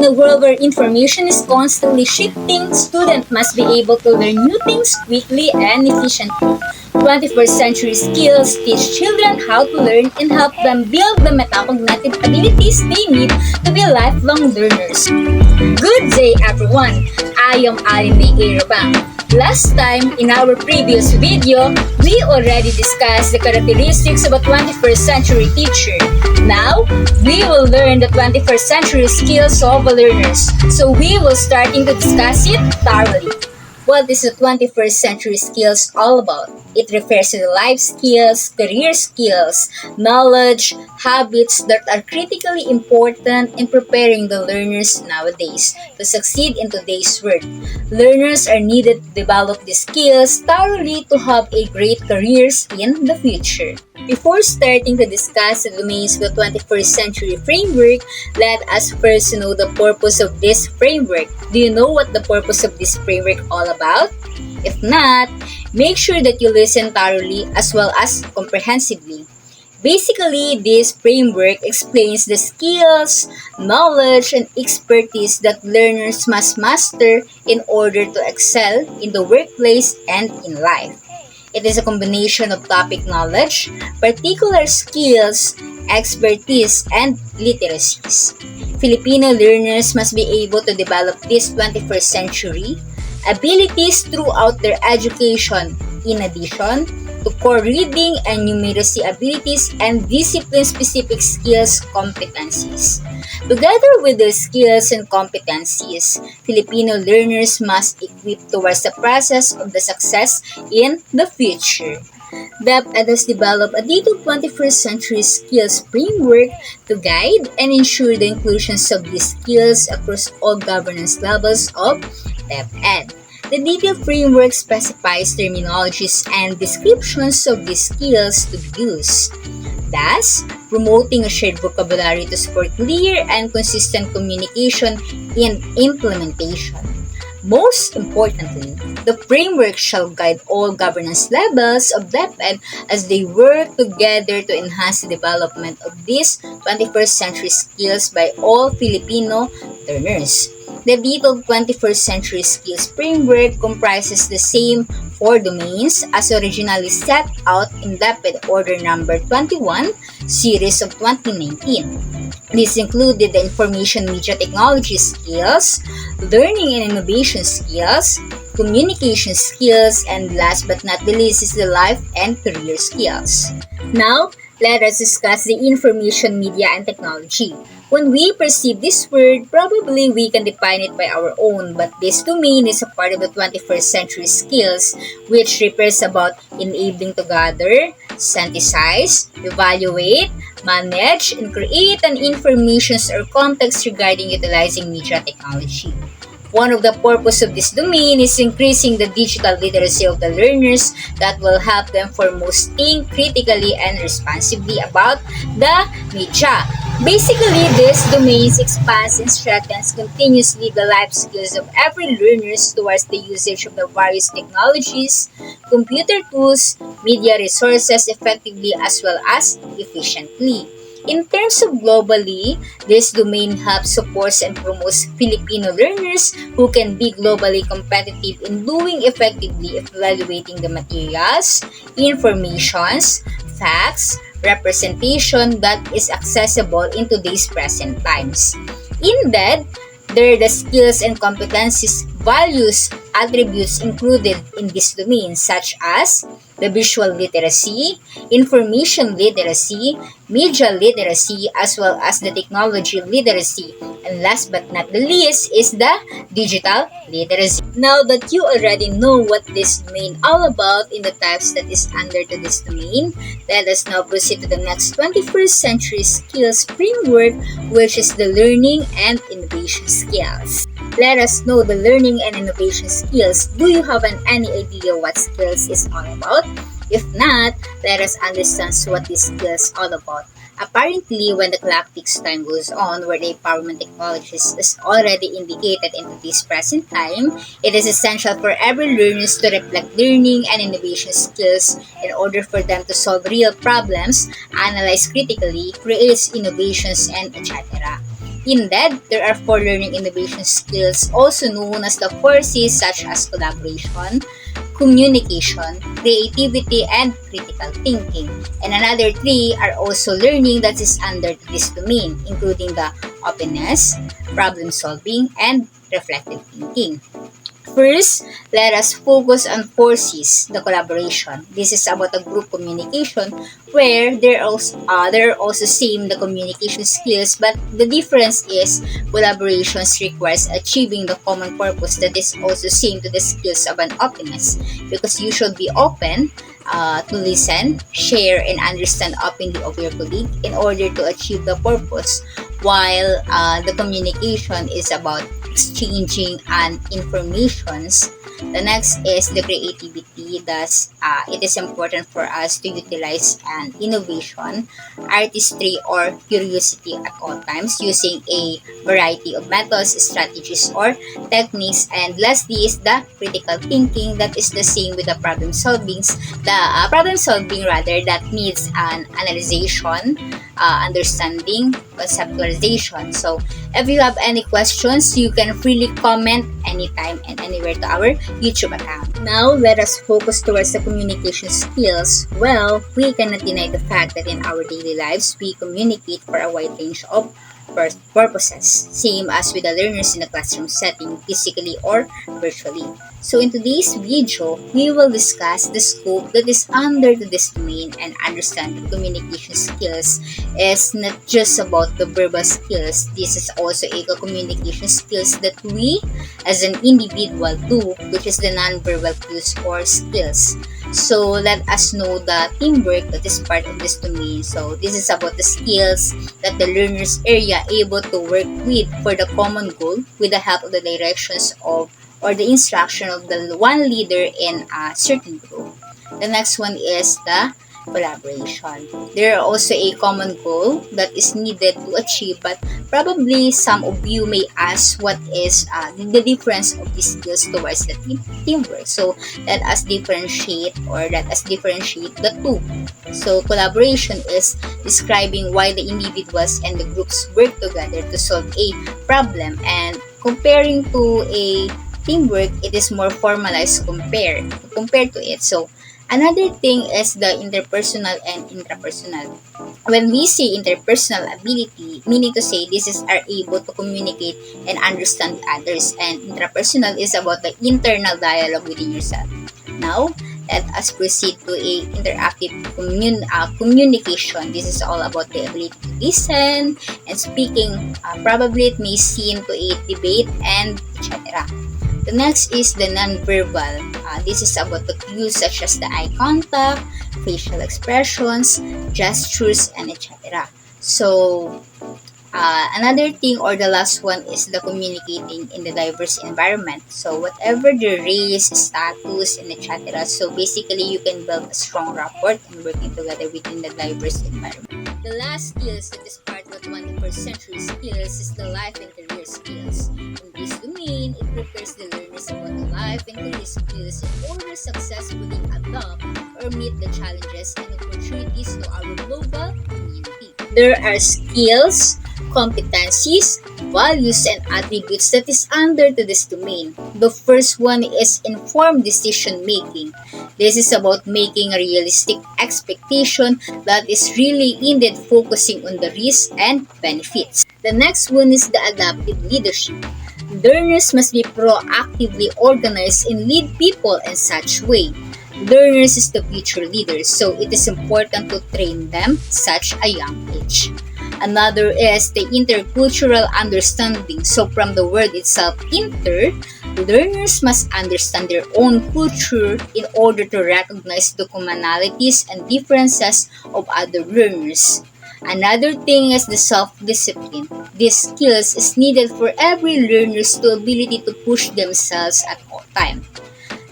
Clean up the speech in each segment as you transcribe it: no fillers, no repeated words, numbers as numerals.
In a world where information is constantly shifting, students must be able to learn new things quickly and efficiently. 21st century skills teach children how to learn and help them build the metacognitive abilities they need to be lifelong learners. Good day, everyone! I am Aline Arabang. Last time, in our previous video, we already discussed the characteristics of a 21st century teacher. Now, we will learn the 21st century skills of learners. So we will starting to discuss it thoroughly. What is the 21st century skills all about? It refers to the life skills, career skills, knowledge, habits that are critically important in preparing the learners nowadays to succeed in today's world. Learners are needed to develop these skills thoroughly to have a great careers in the future. Before starting to discuss the domains of the 21st century framework, let us first know the purpose of this framework. Do you know what the purpose of this framework all about? If not, make sure that you listen thoroughly as well as comprehensively. Basically, this framework explains the skills, knowledge, and expertise that learners must master in order to excel in the workplace and in life. It is a combination of topic knowledge, particular skills, expertise, and literacies. Filipino learners must be able to develop this 21st century abilities throughout their education, in addition to core reading and numeracy abilities and discipline-specific skills competencies. Together with their skills and competencies, Filipino learners must equip towards the process of the success in the future. DepEd has developed a detailed 21st century skills framework to guide and ensure the inclusions of these skills across all governance levels of DepEd. The detailed framework specifies terminologies and descriptions of these skills to be used, thus promoting a shared vocabulary to support clear and consistent communication in implementation. Most importantly, the framework shall guide all governance levels of DepEd as they work together to enhance the development of these 21st century skills by all Filipino learners. The detailed 21st century skills framework comprises the same four domains as originally set out in DepEd Order Number 21, Series of 2019. This included the information media technology skills, learning and innovation skills, communication skills, and last but not the least is the life and career skills. Now, let us discuss the information media and technology. When we perceive this word, probably we can define it by our own, but this domain is a part of the 21st century skills, which refers about enabling to gather, synthesize, evaluate, manage, and create an information or context regarding utilizing media technology. One of the purpose of this domain is increasing the digital literacy of the learners that will help them foremost think critically and responsibly about the media. Basically, this domain expands and strengthens continuously the life skills of every learner towards the usage of the various technologies, computer tools, media resources effectively as well as efficiently. In terms of globally, this domain helps support and promotes Filipino learners who can be globally competitive in doing effectively evaluating the materials, informations, facts, representation that is accessible in today's present times. Indeed, there are the skills and competencies, values, attributes included in this domain such as the visual literacy, information literacy, media literacy, as well as the technology literacy. And last but not the least is the digital literacy. Now that you already know what this domain all about in the types that is under to this domain, let us now proceed to the next 21st century skills framework, which is the learning and innovation skills. Let us know the learning and innovation skills. Do you have any idea what skills is all about? If not, let us understand what this skills all about. Apparently, when the clock ticks, time goes on, where the empowerment technologies is already indicated into this present time, it is essential for every learners to reflect learning and innovation skills in order for them to solve real problems, analyze critically, create innovations, and etc. Indeed, there are four learning innovation skills, also known as the four C's, such as collaboration, communication, creativity, and critical thinking. And another three are also learning that is under this domain, including the openness, problem solving, and reflective thinking. First, let us focus on four C's, the collaboration. This is about a group communication where there are also same the communication skills, but the difference is collaborations requires achieving the common purpose that is also same to the skills of an openness, because you should be open to listen, share, and understand openly of your colleague in order to achieve the purpose, while the communication is about exchanging and informations. The next is the creativity. Thus, it is important for us to utilize an innovation, artistry, or curiosity at all times using a variety of methods, strategies, or techniques. And lastly is the critical thinking. That is the same with the problem solving rather, that needs an analyzation, understanding, conceptualization. So if you have any questions, you can freely comment anytime and anywhere to our YouTube account. Now, let us focus towards the communication skills. Well, we cannot deny the fact that in our daily lives, we communicate for a wide range of purposes, same as with the learners in the classroom setting, physically or virtually. So in today's video, we will discuss the scope that is under this domain and understand that communication skills is not just about the verbal skills. This is also a communication skills that we as an individual do, which is the non-verbal cues or skills. So let us know the teamwork that is part of this domain. So this is about the skills that the learners area able to work with for the common goal with the help of the directions of or the instruction of the one leader in a certain group. The next one is the collaboration. There are also a common goal that is needed to achieve, but probably some of you may ask what is the difference of these skills towards the teamwork. So let us differentiate the two. So collaboration is describing why the individuals and the groups work together to solve a problem, and comparing to a teamwork, it is more formalized compared to it. So another thing is the interpersonal and intrapersonal. When we say interpersonal ability, meaning to say this is are able to communicate and understand others, and intrapersonal is about the internal dialogue within yourself. Now, let us proceed to a interactive communication. This is all about the ability to listen and speaking. Probably it may seem to a debate and etc. The next is the non-verbal. This is about the cues such as the eye contact, facial expressions, gestures, and etc. So, another thing or the last one is the communicating in the diverse environment. So, whatever the race, status, and etc. So, basically, you can build a strong rapport and working together within the diverse environment. The last skills that is part of the 21st century skills is the life and career skills. In this domain, it prepares the learners about the life and career skills in order to successfully adapt or meet the challenges and opportunities to our global community. There are skills, competencies, values, and attributes that is under to this domain. The first one is informed decision making. This is about making a realistic expectation that is really indeed focusing on the risks and benefits. The next one is the adaptive leadership. Learners must be proactively organized and lead people in such way. Learners is the future leaders, so it is important to train them such a young age. Another is the intercultural understanding. So from the word itself, inter, learners must understand their own culture in order to recognize the commonalities and differences of other learners. Another thing is the self-discipline. This skills is needed for every learner's to ability to push themselves at all time.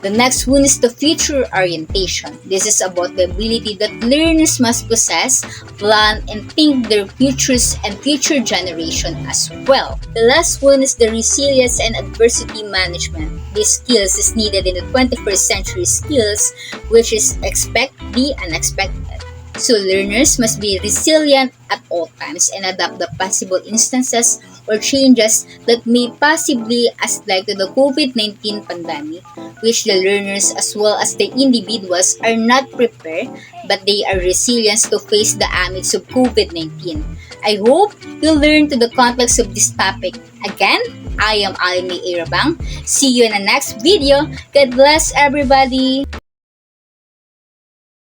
The next one is the future orientation. This is about the ability that learners must possess, plan, and think their futures and future generation as well. The last one is the resilience and adversity management. These skills is needed in the 21st century skills, which is expect the unexpected. So learners must be resilient at all times and adapt the possible instances or changes that may possibly as like to the COVID-19 pandemic, which the learners as well as the individuals are not prepared, but they are resilient to face the damage of COVID-19. I hope you learn to the context of this topic. Again, I am Alimi Arabang. See you in the next video. God bless everybody.